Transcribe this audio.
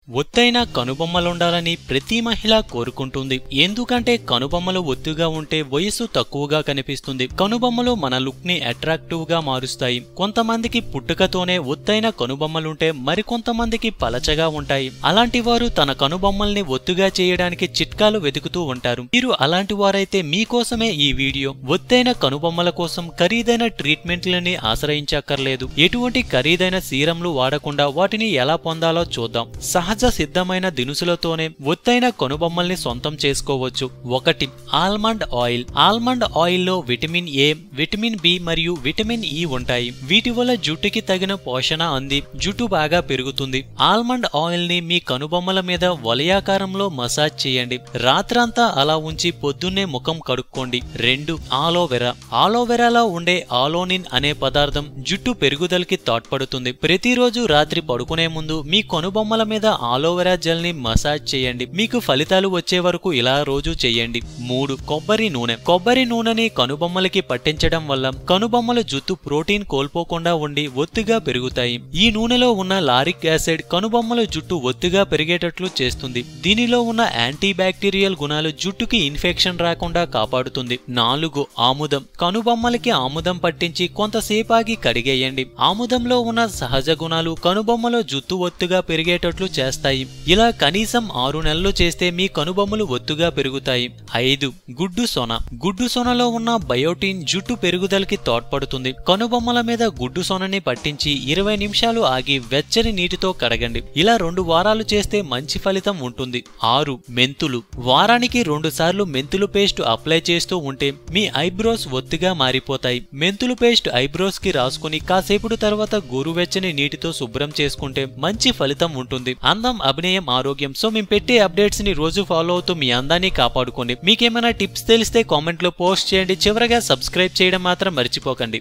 ఒత్తైన కనుబొమ్మలుండాలని ప్రతి మహిళ కోరుకుంటుంది. ఎందుకంటే కనుబొమ్మలు ఒత్తుగా ఉంటే వయస్సు తక్కువగా కనిపిస్తుంది. కనుబొమ్మలు మన లుక్ ని అట్రాక్టివ్ గా మారుస్తాయి. కొంతమందికి పుట్టుకతోనే ఒత్తైన కనుబొమ్మలుంటే మరికొంతమందికి పలచగా ఉంటాయి. అలాంటి వారు తన కనుబొమ్మల్ని ఒత్తుగా చేయడానికి చిట్కాలు వెతుకుతూ ఉంటారు. మీరు అలాంటి వారైతే మీకోసమే ఈ వీడియో. ఒత్తైన కనుబొమ్మల కోసం ఖరీదైన ట్రీట్మెంట్లని ఆశ్రయించక్కర్లేదు. ఎటువంటి ఖరీదైన సీరంలు వాడకుండా వాటిని ఎలా పొందాలో చూద్దాం. సహజ సిద్ధమైన దినుసులతోనే ఒత్తైన కనుబొమ్మల్ని సొంతం చేసుకోవచ్చు. 1. Almond oil. ఆల్మండ్ ఆయిల్ లో విటమిన్ ఏ, విటమిన్ బి మరియు విటమిన్ ఇ ఉంటాయి. వీటి వల్ల జుట్టుకి తగిన పోషణ అంది జుట్టు బాగా పెరుగుతుంది. ఆల్మండ్ ఆయిల్ ని మీ కనుబొమ్మల మీద వలయాకారంలో మసాజ్ చేయండి. రాత్రంతా అలా ఉంచి పొద్దున్నే ముఖం కడుక్కోండి. 2. ఆలోవెరా. ఆలోవెరాలో ఉండే ఆలోనిన్ అనే పదార్థం జుట్టు పెరుగుదలకి తోడ్పడుతుంది. ప్రతిరోజు రాత్రి పడుకునే ముందు మీ కనుబొమ్మల మీద ఆలోవెరా జెల్ ని మసాజ్ చేయండి. మీకు ఫలితాలు వచ్చే వరకు ఇలా రోజు చేయండి. 3. కొబ్బరి నూనె. కొబ్బరి నూనెని కనుబొమ్మలకి పట్టించడం వల్ల కనుబొమ్మల జుట్టు ప్రోటీన్ కోల్పోకుండా ఉండి ఒత్తుగా పెరుగుతాయి. ఈ నూనెలో ఉన్న లారిక్ యాసిడ్ కనుబొమ్మల జుట్టు ఒత్తుగా పెరిగేటట్లు చేస్తుంది. దీనిలో ఉన్న యాంటీ బ్యాక్టీరియల్ గుణాలు జుట్టుకి ఇన్ఫెక్షన్ రాకుండా కాపాడుతుంది. 4. ఆముదం. కనుబొమ్మలకి ఆముదం పట్టించి కొంతసేపాగి కడిగేయండి. ఆముదంలో ఉన్న సహజ గుణాలు కనుబొమ్మలో జుట్టు ఒత్తుగా పెరిగేటట్లు చేస్తాయి. ఇలా కనీసం 6 నెలలు చేస్తే మీ కనుబొమ్మలు ఒత్తుగా పెరుగుతాయి. 5. గుడ్డు సొన. గుడ్డు సొనలో ఉన్న బయోటిన్ జుట్టు పెరుగుదలకి తోడ్పడుతుంది. కనుబొమ్మల మీద గుడ్డు సొనని పట్టించి 20 నిమిషాలు ఆగి వెచ్చని నీటితో కడగండి. ఇలా 2 వారాలు చేస్తే మంచి ఫలితం ఉంటుంది. 6. మెంతులు. వారానికి 2 సార్లు మెంతులు పేస్ట్ అప్లై చేస్తూ ఉంటే మీ ఐబ్రోస్ ఒత్తుగా మారిపోతాయి. మెంతులు పేస్ట్ ఐబ్రోస్ కి రాసుకుని కాసేపుడు తర్వాత గోరువెచ్చని నీటితో శుభ్రం చేసుకుంటే మంచి ఫలితం ఉంటుంది. అందం, అభినయం, ఆరోగ్యం. సో మేము పెట్టే అప్డేట్స్ ని రోజు ఫాలో అవుతూ మీ అందాన్ని కాపాడుకోండి. మీకేమైనా టిప్స్ తెలిస్తే కామెంట్ లో పోస్ట్ చేయండి. చివరగా సబ్స్క్రైబ్ చేయడం మాత్రం మర్చిపోకండి.